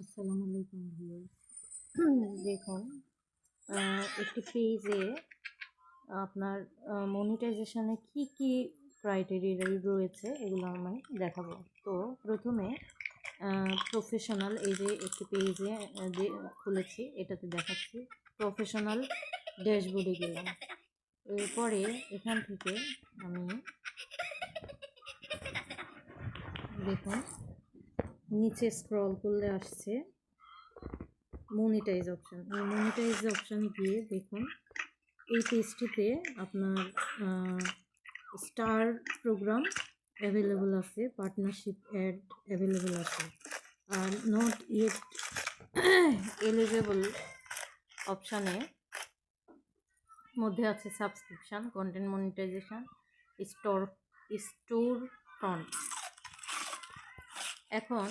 আসসালামু আলাইকুম ভিউয়ার্স। দেখুন, একটি পেজে আপনার মনিটাইজেশনে কি ক্রাইটেরিয়া রয়েছে এগুলো আমি দেখাবো। তো প্রথমে প্রফেশনাল, এই যে একটি পেজে যে খুলেছি এটাতে দেখাচ্ছি, প্রফেশনাল ড্যাশবোর্ডে গেলাম। এরপরে এখান থেকে আমি দেখুন নিচে স্ক্রল করলে আসছে মনিটাইজ অপশান। এই মনিটাইজ অপশানে গিয়ে দেখুন এই পেজটিতে আপনার স্টার প্রোগ্রাম অ্যাভেলেবল আছে, পার্টনারশিপ অ্যাড অ্যাভেলেবল আছে, আর নট ইয়েট এলিজেবল অপশানে মধ্যে আছে subscription, content monetization, storefront. এখন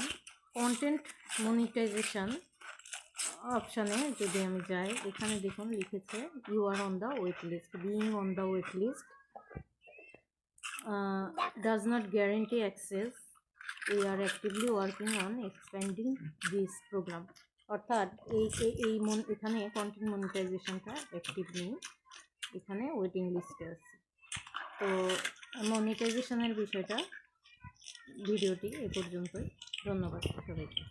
কন্টেন্ট মনিটাইজেশন অপশানে যদি আমি যাই, এখানে দেখুন লিখেছে you are on the wait list, being on the wait list does not guarantee access, we are actively working on expanding this program. অর্থাৎ এখানে কন্টেন্ট মনিটাইজেশনটা অ্যাক্টিভ নেই, এখানে ওয়েটিং লিস্টে আছে। তো মনিটাইজেশনের বিষয়টা ভিডিওটি এ পর্যন্তই। ধন্যবাদ সবাইকে।